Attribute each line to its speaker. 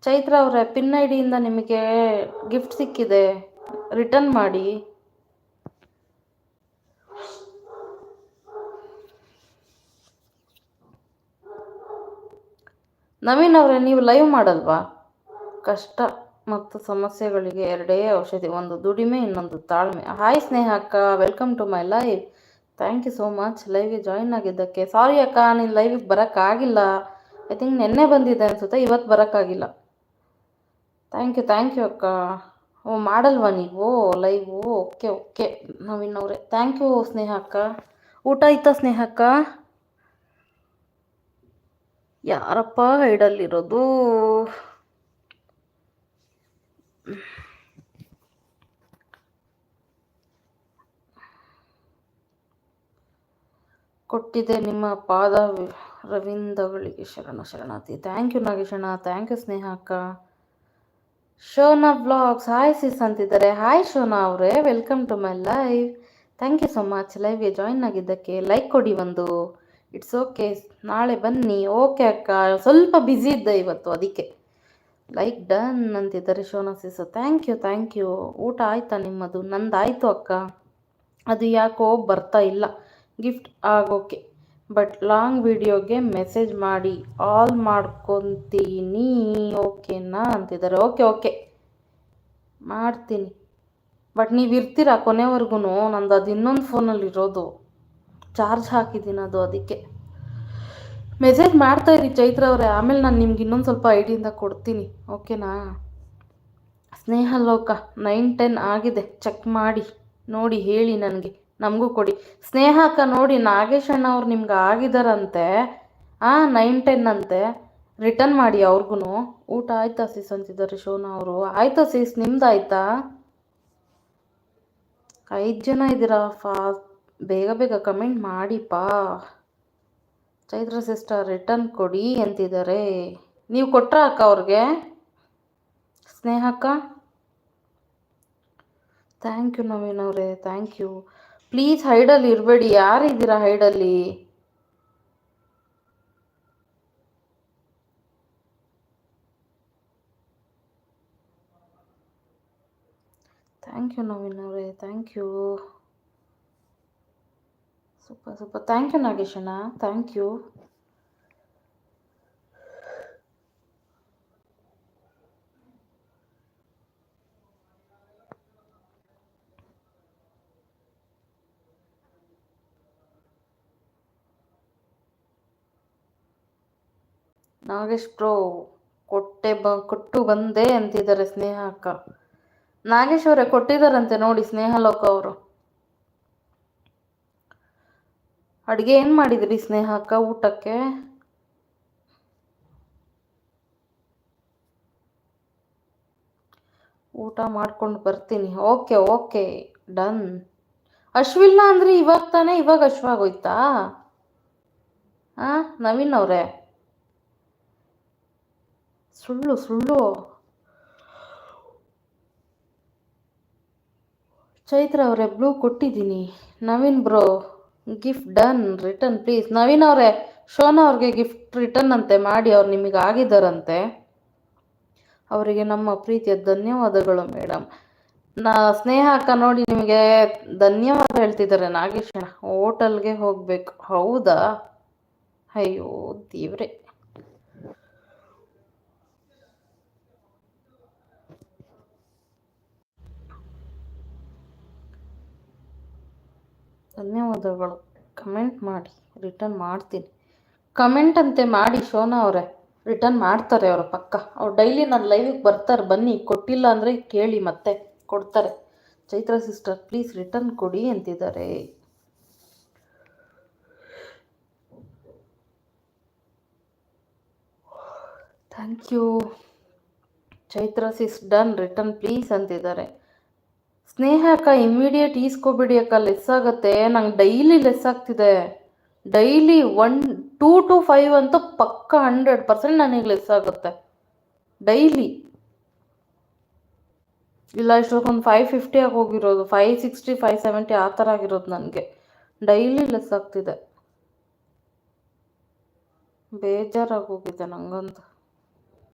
Speaker 1: ಚೈತ್ರ ಅವರೇ, pin I ಡಿಯಿಂದ ನಿಮಗೆ gift ಸಿಕ್ಕಿದೆ, ರಿಟರ್ನ್ ಮಾಡಿ. ನವೀನ್ ಅವರೇ, ನೀವು ಲೈವ್ ಮಾಡಲ್ವಾ? ಕಷ್ಟ ಮತ್ತು ಸಮಸ್ಯೆಗಳಿಗೆ ಎರಡೇ ಔಷಧಿ, ಒಂದು ದುಡಿಮೆ, ಇನ್ನೊಂದು ತಾಳ್ಮೆ. ಹಾಯ್ ಸ್ನೇಹ ಅಕ್ಕ, welcome to my live. Thank you so much ಲೈವ್ಗೆ ಜಾಯಿನ್ ಆಗಿದ್ದಕ್ಕೆ. ಸಾರಿ ಅಕ್ಕ, ನೀನು ಲೈವಿಗೆ ಬರೋಕ್ಕಾಗಿಲ್ಲ. ಐ ಥಿಂಕ್ ನೆನ್ನೆ ಬಂದಿದ್ದೆ ಅನಿಸುತ್ತೆ, ಇವತ್ತು ಬರೋಕ್ಕಾಗಿಲ್ಲ. ಥ್ಯಾಂಕ್ ಯು ಅಕ್ಕ. ಓ, ಮಾಡಲ್ವಾ ನೀವು ಲೈವು? ಓಕೆ ಓಕೆ ನವೀನ್ ಅವರೇ, ಥ್ಯಾಂಕ್ ಯು ಸ್ನೇಹ ಅಕ್ಕ. ಊಟ ಆಯ್ತಾ ಸ್ನೇಹ ಅಕ್ಕ? ಯಾರಪ್ಪ ಹೈಡಲ್ಲಿರೋದು? ಕೊಟ್ಟಿದೆ ನಿಮ್ಮ ಪಾದ ರವಿಂದಗಳಿಗೆ ಶರಣಾರ್ಥಿ. ಥ್ಯಾಂಕ್ ಯು ನಾಗೇಶಣ್ಣ, ಥ್ಯಾಂಕ್ ಯು ಸ್ನೇಹ ಅಕ್ಕ. ಶೋನಾ ಬ್ಲಾಗ್ಸ್ ಹಾಯ್ ಸಿಸ್ ಅಂತಿದ್ದಾರೆ. ಹಾಯ್ ಶೋನಾ ಅವರೇ, welcome to my live. Thank you so much ಲೈವ್ಗೆ ಜಾಯಿನ್ ಆಗಿದ್ದಕ್ಕೆ. ಲೈಕ್ ಕೊಡಿ ಒಂದು. ಇಟ್ಸ್ ಓಕೆ, ನಾಳೆ ಬನ್ನಿ. ಓಕೆ ಅಕ್ಕ, ಸ್ವಲ್ಪ ಬ್ಯುಸಿ ಇದ್ದೆ ಇವತ್ತು, ಅದಕ್ಕೆ. ಲೈಕ್ ಡನ್ ಅಂತಿದ್ದಾರೆ ಶೋನಾ ಸಿಸ್. Thank you. ಊಟ ಆಯ್ತಾ ನಿಮ್ಮದು? ನಂದಾಯಿತು ಅಕ್ಕ. ಅದು ಯಾಕೋ ಬರ್ತಾ ಇಲ್ಲ ಗಿಫ್ಟ್ ಆಗೋಕೆ, ಬಟ್ ಲಾಂಗ್ ವಿಡಿಯೋಗೆ ಮೆಸೇಜ್ ಮಾಡಿ ಆಲ್ ಮಾಡ್ಕೊತೀನಿ ಓಕೆನಾ ಅಂತಿದ್ದಾರೆ. ಓಕೆ ಮಾಡ್ತೀನಿ, ಬಟ್ ನೀವು ಇರ್ತೀರಾ ಕೊನೆವರೆಗೂ? ನಂದು ಅದು ಇನ್ನೊಂದು ಫೋನಲ್ಲಿ ಇರೋದು, ಚಾರ್ಜ್ ಹಾಕಿದ್ದೀನಿ ಅದು, ಅದಕ್ಕೆ. ಮೆಸೇಜ್ ಮಾಡ್ತಾಯಿರಿ ಚೈತ್ರ ಅವರೇ, ಆಮೇಲೆ ನಾನು ನಿಮ್ಗೆ ಇನ್ನೊಂದು ಸ್ವಲ್ಪ ಐಡಿಯಿಂದ ಕೊಡ್ತೀನಿ, ಓಕೆನಾ? ಸ್ನೇಹ ಲೋಕ 9-10 ಆಗಿದೆ, ಚೆಕ್ ಮಾಡಿ ನೋಡಿ ಹೇಳಿ ನನಗೆ, ನಮಗೂ ಕೊಡಿ. ಸ್ನೇಹ ಅಕ್ಕ ನೋಡಿ, ನಾಗೇಶ್ ಅಣ್ಣ ಅವ್ರು ನಿಮ್ಗೆ ಆಗಿದಾರಂತೆ. 9-10 ಅಂತೆ, ರಿಟರ್ನ್ ಮಾಡಿ ಅವ್ರಿಗೂ. ಊಟ ಆಯ್ತಾ ಸಿಸ್ ಅಂತಿದ್ದಾರೆ ಶೋನಾ ಅವರು. ಆಯಿತು ಸಿಸ್, ನಿಮ್ದು ಆಯ್ತಾ? 5 ಜನ ಇದ್ದೀರಾ, ಬೇಗ ಕಮೆಂಟ್ ಮಾಡಿಪಾ. ಚೈತ್ರ ಸಿಸ್ಟರ್ ರಿಟರ್ನ್ ಕೊಡಿ ಅಂತಿದ್ದಾರೆ. ನೀವು ಕೊಟ್ರಾ ಅಕ್ಕ ಅವ್ರಿಗೆ? ಸ್ನೇಹ ಅಕ್ಕ, ಥ್ಯಾಂಕ್ ಯು ನವೀನ್ ಅವರೇ, ಥ್ಯಾಂಕ್ ಯು. ಪ್ಲೀಸ್ ಹೈಡಲ್ಲಿ ಇರಬೇಡಿ, ಯಾರಿದ್ದೀರಾ ಹೈಡಲ್ಲಿ? ಥ್ಯಾಂಕ್ ಯು ನವೀನ್ ಅವರೇ, thank you. Super, thank you ನಾಗೇಶಣ್ಣ, ಥ್ಯಾಂಕ್ ಯು. ನಾಗೇಶ್ ಬ್ರೋ ಕೊಟ್ಟು ಬಂದೆ ಅಂತಿದ್ದಾರೆ ಸ್ನೇಹ ಅಕ್ಕ. ನಾಗೇಶ್ ಅವರೇ ಕೊಟ್ಟಿದ್ದಾರಂತೆ ನೋಡಿ ಸ್ನೇಹಲೋಕ ಅವರು. ಅಡುಗೆ ಏನು ಮಾಡಿದ್ರಿ ಸ್ನೇಹ ಅಕ್ಕ ಊಟಕ್ಕೆ? ಊಟ ಮಾಡ್ಕೊಂಡು ಬರ್ತೀನಿ. Okay done. ಅಶ್ವಿಲ್ಲ ಅಂದರೆ ಇವಾಗ ತಾನೇ, ಇವಾಗ ಅಶ್ವಾಗೋಯ್ತಾ? ನವೀನ್ ಅವರೇ, ಸುಳ್ಳು. ಚೈತ್ರ ಅವರೇ ಬ್ಲೂ ಕೊಟ್ಟಿದ್ದೀನಿ. Naveen bro gift done, return please. Naveen ಅವರೇ, ಶೋನಾ ಅವ್ರಿಗೆ ಗಿಫ್ಟ್ ರಿಟರ್ನ್ ಅಂತೆ ಮಾಡಿ, ಅವ್ರು ನಿಮಗೆ ಆಗಿದ್ದಾರಂತೆ. ಅವರಿಗೆ ನಮ್ಮ ಪ್ರೀತಿಯ ಧನ್ಯವಾದಗಳು ಮೇಡಮ್. ಸ್ನೇಹ ಅಕ್ಕ ನೋಡಿ ನಿಮಗೆ ಧನ್ಯವಾದ ಹೇಳ್ತಿದ್ದಾರೆ. ನಾಗೇಶಣ್ಣ ಹೋಟೆಲ್ಗೆ ಹೋಗ್ಬೇಕು. ಹೌದಾ? ಅಯ್ಯೋ ದೇವ್ರೆ. ಧನ್ಯವಾದಗಳು. ಕಮೆಂಟ್ ಮಾಡಿ, ರಿಟರ್ನ್ ಮಾಡ್ತೀನಿ. ಕಮೆಂಟ್ ಅಂತೆ ಮಾಡಿ ಶೋನಾ ಅವರೇ, ರಿಟರ್ನ್ ಮಾಡ್ತಾರೆ ಅವರು ಪಕ್ಕ. ಅವ್ರು ಡೈಲಿ ನನ್ನ ಲೈವಿಗೆ ಬರ್ತಾರೆ, ಬನ್ನಿ. ಕೊಟ್ಟಿಲ್ಲ ಅಂದರೆ ಕೇಳಿ, ಮತ್ತೆ ಕೊಡ್ತಾರೆ. ಚೈತ್ರ ಸಿಸ್ಟರ್ ಪ್ಲೀಸ್ ರಿಟರ್ನ್ ಕೊಡಿ ಅಂತಿದ್ದಾರೆ. Thank you. Chaitra sis done, return please ಅಂತಿದ್ದಾರೆ. ಸ್ನೇಹ ಅಕ್ಕ ಇಮ್ಮಿಡಿಯೇಟ್ ಈಸ್ಕೊಬಿಡಿ ಅಕ್ಕ, ಲೆಸ್ ಆಗುತ್ತೆ. ನಂಗೆ ಡೈಲಿ ಲೆಸ್ ಆಗ್ತಿದೆ. ಡೈಲಿ 2 to 5 ಅಂತೂ ಪಕ್ಕ 100% ನನಗೆ ಲೆಸ್ ಆಗುತ್ತೆ ಡೈಲಿ. ಇಲ್ಲ ಇಷ್ಟೊಂದು 550 ಆಗಿ ಹೋಗಿರೋದು, 560 570 ಆ ಥರ ಆಗಿರೋದು ನನಗೆ. ಡೈಲಿ ಲೆಸ್ ಆಗ್ತಿದೆ, ಬೇಜಾರಾಗೋಗಿದೆ ನನಗಂತೂ.